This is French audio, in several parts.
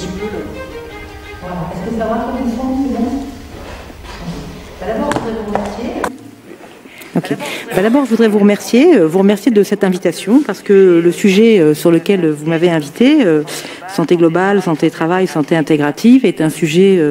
petit peu le... Voilà. Est-ce que ça va comme son, c'est bon? D'abord, je voudrais vous remercier. Okay. D'abord, je voudrais vous remercier de cette invitation, parce que le sujet sur lequel vous m'avez invité, santé globale, santé travail, santé intégrative, est un sujet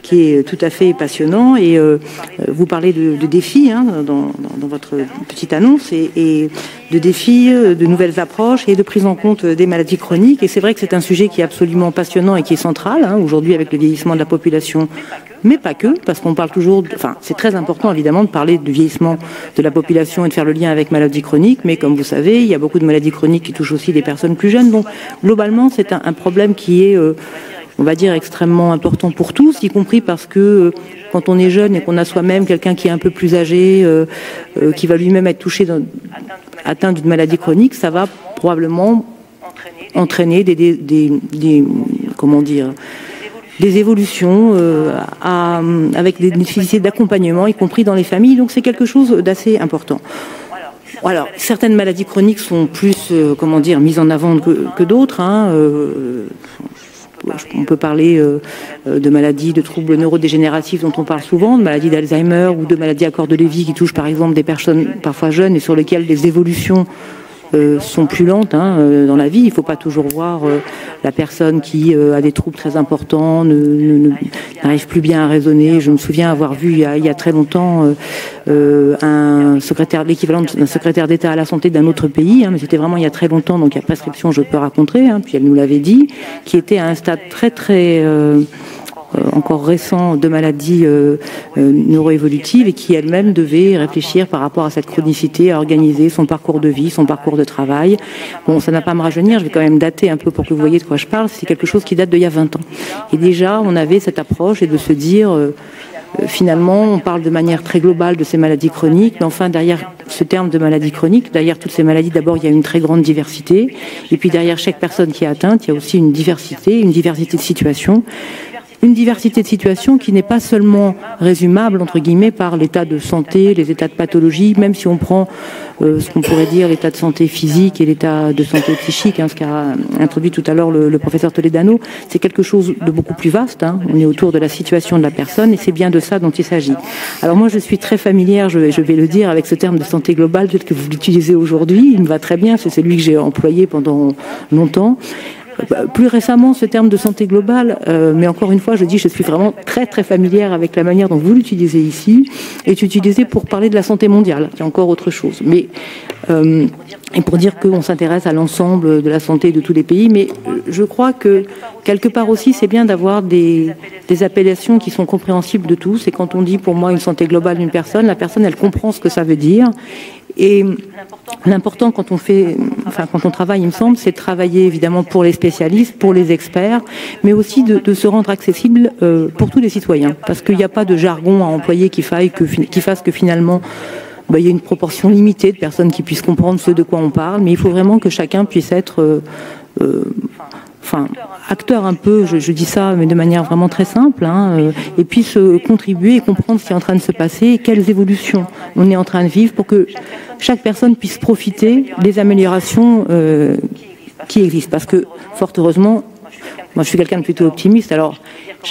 qui est tout à fait passionnant, et vous parlez de défis hein, dans votre petite annonce, et de défis, de nouvelles approches et de prise en compte des maladies chroniques. Et c'est vrai que c'est un sujet qui est absolument passionnant et qui est central hein, aujourd'hui avec le vieillissement de la population, mais pas que, parce qu'on parle toujours, enfin c'est très important évidemment de parler du vieillissement de la population et de faire le lien avec maladies chroniques, mais comme vous savez, il y a beaucoup de maladies chroniques qui touchent aussi des personnes plus jeunes. Donc globalement, c'est un problème qui est on va dire extrêmement important pour tous, y compris parce que quand on est jeune et qu'on a soi-même quelqu'un qui est un peu plus âgé, qui va lui-même être touché, atteint d'une maladie chronique, ça va probablement entraîner comment dire, des évolutions avec des nécessités d'accompagnement, y compris dans les familles. Donc c'est quelque chose d'assez important. Alors, certaines maladies chroniques sont plus, comment dire, mises en avant que d'autres. Hein, on peut parler de maladies, de troubles neurodégénératifs dont on parle souvent, de maladies d'Alzheimer ou de maladies à corps de Lévy qui touchent par exemple des personnes parfois jeunes et sur lesquelles les évolutions sont plus lentes hein, dans la vie. Il ne faut pas toujours voir la personne qui a des troubles très importants, n'arrive plus bien à raisonner. Je me souviens avoir vu il y a très longtemps un secrétaire, l'équivalent d'un secrétaire d'État à la santé d'un autre pays, hein, mais c'était vraiment il y a très longtemps, donc il y a prescription, je peux raconter, hein, puis elle nous l'avait dit, qui était à un stade très encore récent de maladies neuroévolutives et qui elle-même devait réfléchir par rapport à cette chronicité, à organiser son parcours de vie, son parcours de travail. Bon, ça n'a pas à me rajeunir, je vais quand même dater un peu pour que vous voyez de quoi je parle. C'est quelque chose qui date d'il y a 20 ans. Et déjà, on avait cette approche et de se dire... finalement, on parle de manière très globale de ces maladies chroniques, mais enfin, derrière ce terme de maladie chronique, derrière toutes ces maladies, d'abord, il y a une très grande diversité, et puis derrière chaque personne qui est atteinte, il y a aussi une diversité de situations. Une diversité de situations qui n'est pas seulement résumable, entre guillemets, par l'état de santé, les états de pathologie, même si on prend ce qu'on pourrait dire l'état de santé physique et l'état de santé psychique, hein, ce qu'a introduit tout à l'heure le professeur Toledano, c'est quelque chose de beaucoup plus vaste. Hein. On est autour de la situation de la personne et c'est bien de ça dont il s'agit. Alors moi, je suis très familière, je vais le dire, avec ce terme de santé globale, tel que vous l'utilisez aujourd'hui. Il me va très bien, c'est celui que j'ai employé pendant longtemps. Plus récemment, ce terme de santé globale, mais encore une fois, je dis, je suis vraiment très familière avec la manière dont vous l'utilisez ici, est utilisé pour parler de la santé mondiale, qui est encore autre chose. Mais et pour dire qu'on s'intéresse à l'ensemble de la santé de tous les pays, mais je crois que quelque part aussi, c'est bien d'avoir des appellations qui sont compréhensibles de tous. Et quand on dit pour moi une santé globale d'une personne, la personne, elle comprend ce que ça veut dire. Et l'important quand on travaille, il me semble, c'est de travailler évidemment pour les spécialistes, pour les experts, mais aussi de se rendre accessible pour tous les citoyens. Parce qu'il n'y a pas de jargon à employer qui fasse que finalement, il y a une proportion limitée de personnes qui puissent comprendre ce de quoi on parle, mais il faut vraiment que chacun puisse être... acteur un peu, je dis ça, mais de manière vraiment très simple, hein, et puisse contribuer et comprendre ce qui est en train de se passer et quelles évolutions on est en train de vivre pour que chaque personne puisse profiter des améliorations qui existent. Parce que, fort heureusement, moi je suis quelqu'un de plutôt optimiste, alors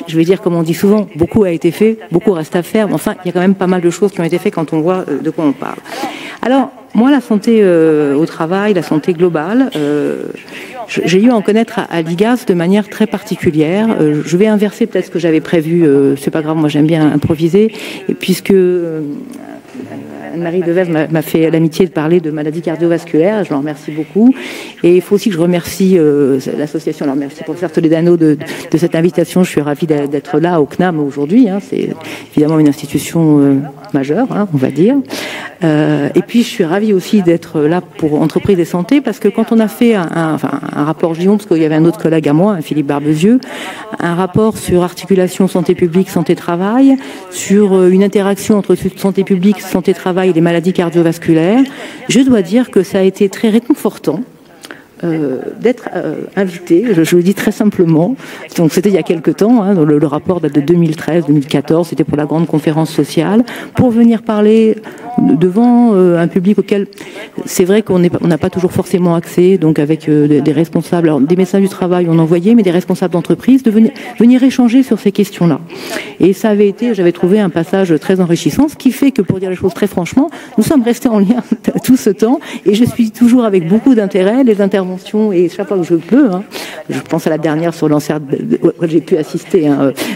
je vais dire comme on dit souvent, beaucoup a été fait, beaucoup reste à faire, mais enfin il y a quand même pas mal de choses qui ont été faites quand on voit de quoi on parle. Alors, moi la santé au travail, la santé globale, j'ai eu à en connaître à l'IGAS de manière très particulière. Je vais inverser peut-être ce que j'avais prévu, c'est pas grave, moi j'aime bien improviser, et puisque Anne-Marie Devez m'a fait l'amitié de parler de maladies cardiovasculaires, je l'en remercie beaucoup. Et il faut aussi que je remercie l'association, alors merci professeur Toledano de cette invitation, je suis ravie d'être là au CNAM aujourd'hui, hein. C'est évidemment une institution majeure, hein, on va dire. Et puis je suis ravie aussi d'être là pour Entreprises et Santé, parce que quand on a fait un rapport Gion, parce qu'il y avait un autre collègue à moi, Philippe Barbezieux, un rapport sur articulation santé publique, santé travail, sur une interaction entre santé publique, santé travail et les maladies cardiovasculaires, je dois dire que ça a été très réconfortant invité, je le dis très simplement, donc c'était il y a quelques temps, hein, le rapport date de 2013-2014, c'était pour la grande conférence sociale, pour venir parler devant un public auquel c'est vrai qu'on n'a pas toujours forcément accès, donc avec des responsables, alors, des médecins du travail on envoyait, mais des responsables d'entreprise, de venir échanger sur ces questions-là. Et ça avait été, j'avais trouvé un passage très enrichissant, ce qui fait que, pour dire les choses très franchement, nous sommes restés en lien tout ce temps, et je suis toujours avec beaucoup d'intérêt, les interventions, et chaque fois que je peux, hein, je pense à la dernière sur j'ai pu assister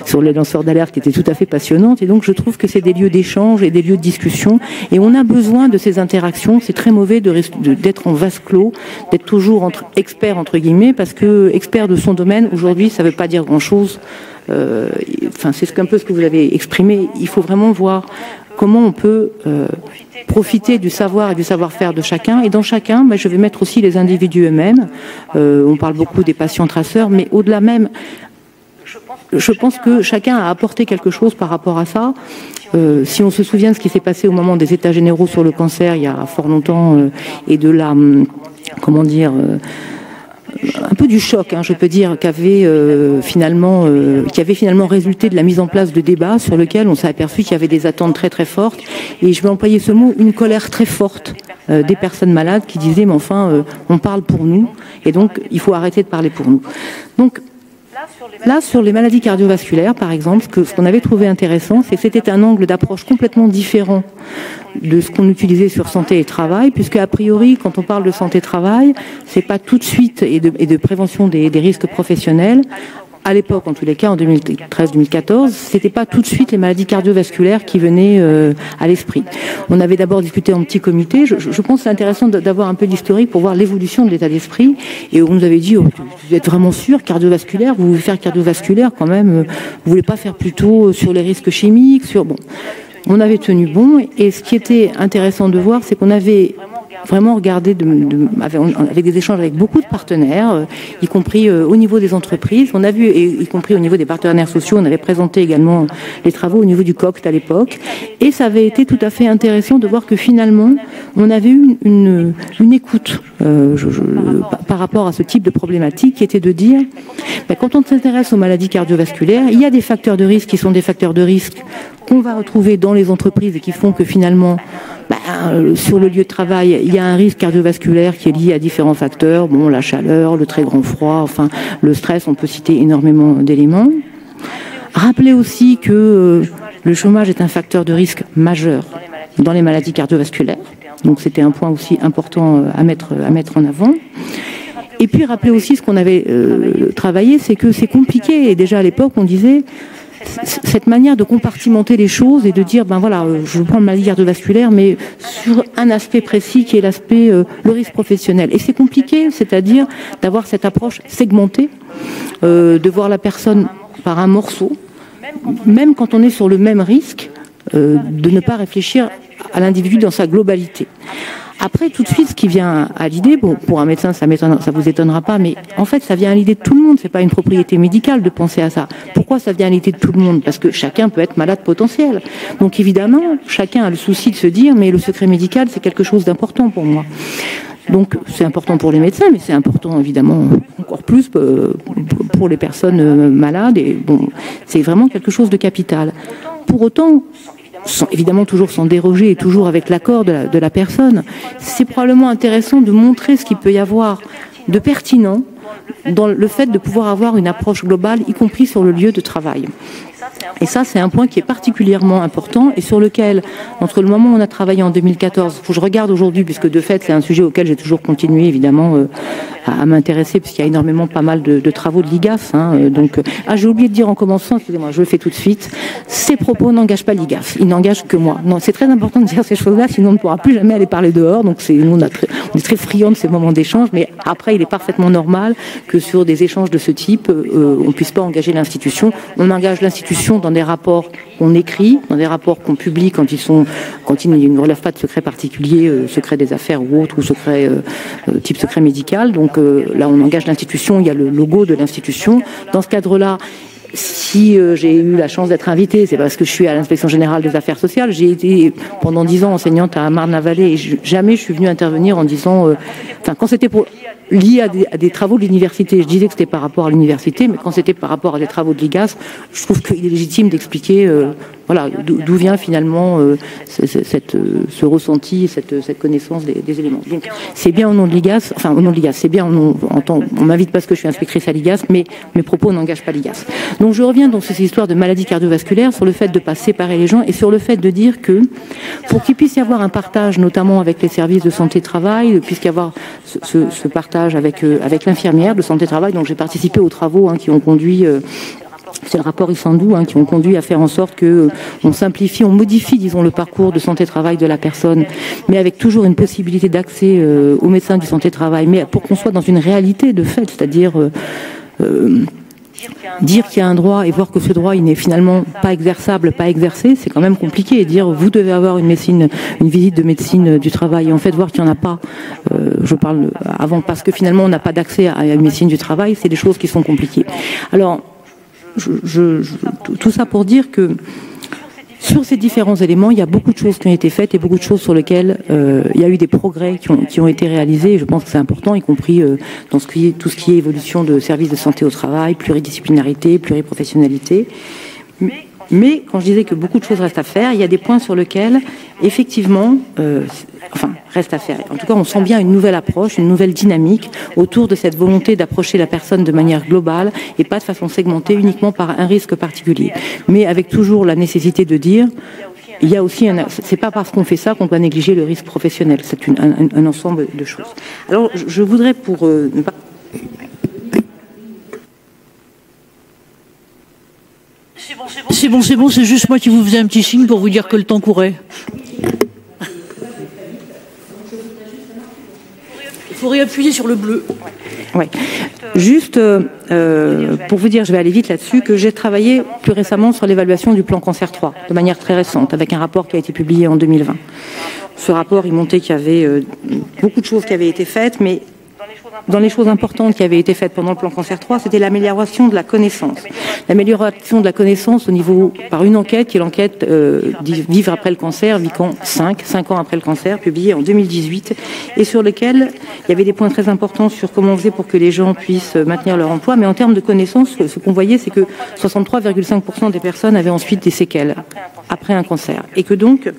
sur les lanceurs d'alerte qui était tout à fait passionnante, et donc je trouve que c'est des lieux d'échange et des lieux de discussion, et on a besoin de ces interactions. C'est très mauvais d'être en vase clos, d'être toujours expert entre guillemets, parce que expert de son domaine, aujourd'hui, ça ne veut pas dire grand-chose. Enfin, c'est un peu ce que vous avez exprimé. Il faut vraiment voir comment on peut profiter du savoir et du savoir-faire de chacun. Et dans chacun, je vais mettre aussi les individus eux-mêmes. On parle beaucoup des patients traceurs, mais au-delà même, je pense que chacun a apporté quelque chose par rapport à ça. Si on se souvient de ce qui s'est passé au moment des États généraux sur le cancer, il y a fort longtemps, et de la... comment dire un peu du choc, hein, je peux dire, qui avait finalement résulté de la mise en place de débats sur lesquels on s'est aperçu qu'il y avait des attentes très très fortes, et je vais employer ce mot, une colère très forte des personnes malades qui disaient mais enfin on parle pour nous, et donc il faut arrêter de parler pour nous. Donc là, sur les maladies cardiovasculaires, par exemple, ce qu'on avait trouvé intéressant, c'est que c'était un angle d'approche complètement différent de ce qu'on utilisait sur santé et travail, puisque a priori, quand on parle de santé-travail, c'est pas tout de suite et de prévention des risques professionnels. À l'époque, en tous les cas, en 2013-2014, c'était pas tout de suite les maladies cardiovasculaires qui venaient à l'esprit. On avait d'abord discuté en petit comité. Je pense que c'est intéressant d'avoir un peu d'historique pour voir l'évolution de l'état d'esprit. Et on nous avait dit, oh, vous êtes vraiment sûr, cardiovasculaire, vous voulez faire cardiovasculaire quand même, vous voulez pas faire plutôt sur les risques chimiques, sur bon. On avait tenu bon, et ce qui était intéressant de voir, c'est qu'on avait vraiment regardé avec des échanges avec beaucoup de partenaires, y compris au niveau des entreprises. On a vu, et y compris au niveau des partenaires sociaux, on avait présenté également les travaux au niveau du COCT à l'époque, et ça avait été tout à fait intéressant de voir que finalement, on avait eu une écoute par rapport à ce type de problématique, qui était de dire, quand on s'intéresse aux maladies cardiovasculaires, il y a des facteurs de risque qui sont des facteurs de risque qu'on va retrouver dans les entreprises et qui font que finalement, sur le lieu de travail, il y a un risque cardiovasculaire qui est lié à différents facteurs, bon, la chaleur, le très grand froid, enfin, le stress, on peut citer énormément d'éléments. Rappelez aussi que le chômage est un facteur de risque majeur dans les maladies cardiovasculaires, donc c'était un point aussi important à mettre en avant. Et puis rappelez aussi ce qu'on avait travaillé, c'est que c'est compliqué, et déjà à l'époque on disait, cette manière de compartimenter les choses et de dire, voilà, je prends le maladie cardiovasculaire, mais sur un aspect précis qui est l'aspect, le risque professionnel. Et c'est compliqué, c'est-à-dire d'avoir cette approche segmentée, de voir la personne par un morceau, même quand on est sur le même risque, de ne pas réfléchir à l'individu dans sa globalité. Après, tout de suite, ce qui vient à l'idée, bon, pour un médecin, ça vous étonnera pas, mais en fait, ça vient à l'idée de tout le monde. C'est pas une propriété médicale de penser à ça. Pourquoi ça vient à l'idée de tout le monde? Parce que chacun peut être malade potentiel. Donc évidemment, chacun a le souci de se dire, mais le secret médical, c'est quelque chose d'important pour moi. Donc c'est important pour les médecins, mais c'est important évidemment encore plus pour les personnes malades. Et bon, c'est vraiment quelque chose de capital. Pour autant, évidemment toujours sans déroger et toujours avec l'accord de la personne, c'est probablement intéressant de montrer ce qu'il peut y avoir de pertinent dans le fait de pouvoir avoir une approche globale, y compris sur le lieu de travail. Et ça, c'est un point qui est particulièrement important et sur lequel, entre le moment où on a travaillé en 2014, faut que je regarde aujourd'hui, puisque de fait, c'est un sujet auquel j'ai toujours continué, évidemment, à m'intéresser, puisqu'il y a énormément pas mal de travaux de l'IGAF. J'ai oublié de dire en commençant, excusez-moi, je le fais tout de suite, ces propos n'engagent pas l'IGAF, ils n'engagent que moi. Non, c'est très important de dire ces choses-là, sinon on ne pourra plus jamais aller parler dehors. Donc nous, on est très friands de ces moments d'échange, mais après, il est parfaitement normal que sur des échanges de ce type, on ne puisse pas engager l'institution. On engage l'institution dans des rapports qu'on écrit, dans des rapports qu'on publie quand ils ne relèvent pas de secret particulier, secret des affaires ou autre, ou secret type secret médical. Donc là, on engage l'institution, il y a le logo de l'institution. Dans ce cadre-là, si j'ai eu la chance d'être invitée, c'est parce que je suis à l'Inspection Générale des Affaires Sociales. J'ai été pendant 10 ans enseignante à Marne-la-Vallée et jamais je suis venue intervenir en disant... quand c'était lié à des travaux de l'université, je disais que c'était par rapport à l'université, mais quand c'était par rapport à des travaux de l'IGAS, je trouve qu'il est légitime d'expliquer voilà, d'où vient finalement ce ressenti, cette connaissance des éléments. Donc c'est bien au nom de l'IGAS, enfin au nom de l'IGAS, c'est bien on m'invite parce que je suis inspectrice à l'IGAS, mais mes propos n'engagent pas l'IGAS. Donc je reviens dans ces histoires de maladies cardiovasculaires, sur le fait de ne pas séparer les gens et sur le fait de dire que pour qu'il puisse y avoir un partage, notamment avec les services de santé-travail, puisqu'il y avoir ce partage avec l'infirmière de santé-travail, donc j'ai participé aux travaux qui ont conduit... c'est le rapport Issandou qui ont conduit à faire en sorte que on simplifie, on modifie, disons, le parcours de santé-travail de la personne, mais avec toujours une possibilité d'accès aux médecins du santé-travail, mais pour qu'on soit dans une réalité de fait, c'est-à-dire dire qu'il y a un droit et voir que ce droit il n'est finalement pas exerçable, pas exercé, c'est quand même compliqué. Et dire vous devez avoir une visite de médecine du travail et en fait voir qu'il n'y en a pas, je parle avant, parce que finalement on n'a pas d'accès à une médecine du travail, c'est des choses qui sont compliquées. Alors tout ça pour dire que sur ces différents éléments, il y a beaucoup de choses qui ont été faites et beaucoup de choses sur lesquelles il y a eu des progrès qui ont été réalisés. Et je pense que c'est important, y compris dans tout ce qui est évolution de services de santé au travail, pluridisciplinarité, pluriprofessionnalité. Mais quand je disais que beaucoup de choses restent à faire, il y a des points sur lesquels, effectivement, reste à faire. En tout cas, on sent bien une nouvelle approche, une nouvelle dynamique autour de cette volonté d'approcher la personne de manière globale et pas de façon segmentée uniquement par un risque particulier. Mais avec toujours la nécessité de dire, il y a aussi c'est pas parce qu'on fait ça qu'on doit négliger le risque professionnel. C'est un ensemble de choses. Alors, je voudrais pour ne pas... C'est bon, c'est juste moi qui vous faisais un petit signe pour vous dire que le temps courait. Il faut réappuyer sur le bleu. Ouais. Juste pour vous dire, je vais aller vite là-dessus, que j'ai travaillé plus récemment sur l'évaluation du plan Cancer 3, de manière très récente, avec un rapport qui a été publié en 2020. Ce rapport, il montrait qu'il y avait beaucoup de choses qui avaient été faites, mais dans les choses importantes qui avaient été faites pendant le plan Cancer 3, c'était l'amélioration de la connaissance. L'amélioration de la connaissance au niveau, par une enquête, qui est l'enquête Vivre après le cancer, Vican 5 ans après le cancer, publiée en 2018, et sur lequel il y avait des points très importants sur comment on faisait pour que les gens puissent maintenir leur emploi. Mais en termes de connaissances, ce qu'on voyait, c'est que 63,5% des personnes avaient ensuite des séquelles après un cancer. Et que donc,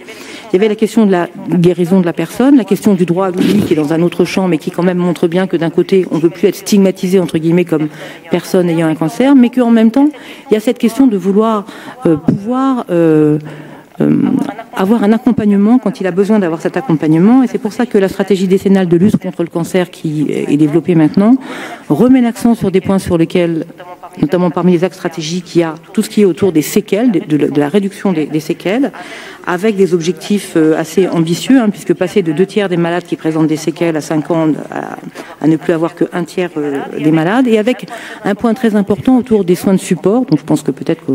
il y avait la question de la guérison de la personne, la question du droit à l'oubli qui est dans un autre champ, mais qui quand même montre bien que d'un côté, on ne veut plus être stigmatisé, entre guillemets, comme personne ayant un cancer, mais qu'en même temps, il y a cette question de vouloir pouvoir avoir un accompagnement quand il a besoin d'avoir cet accompagnement. Et c'est pour ça que la stratégie décennale de lutte contre le cancer qui est développée maintenant remet l'accent sur des points sur lesquels, notamment parmi les axes stratégiques, il y a tout ce qui est autour des séquelles, de la réduction des séquelles, avec des objectifs assez ambitieux, puisque passer de 2 tiers des malades qui présentent des séquelles à 5 ans à ne plus avoir que 1 tiers des malades, et avec un point très important autour des soins de support, donc je pense que peut-être que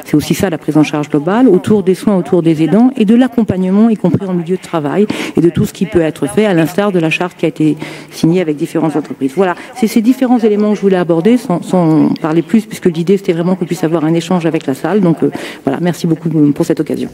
c'est aussi ça la prise en charge globale, autour des soins autour des aidants, et de l'accompagnement, y compris en milieu de travail, et de tout ce qui peut être fait, à l'instar de la charte qui a été signée avec différentes entreprises. Voilà, c'est ces différents éléments que je voulais aborder, sans parler plus, puisque l'idée c'était vraiment qu'on puisse avoir un échange avec la salle, donc voilà, merci beaucoup pour cette occasion.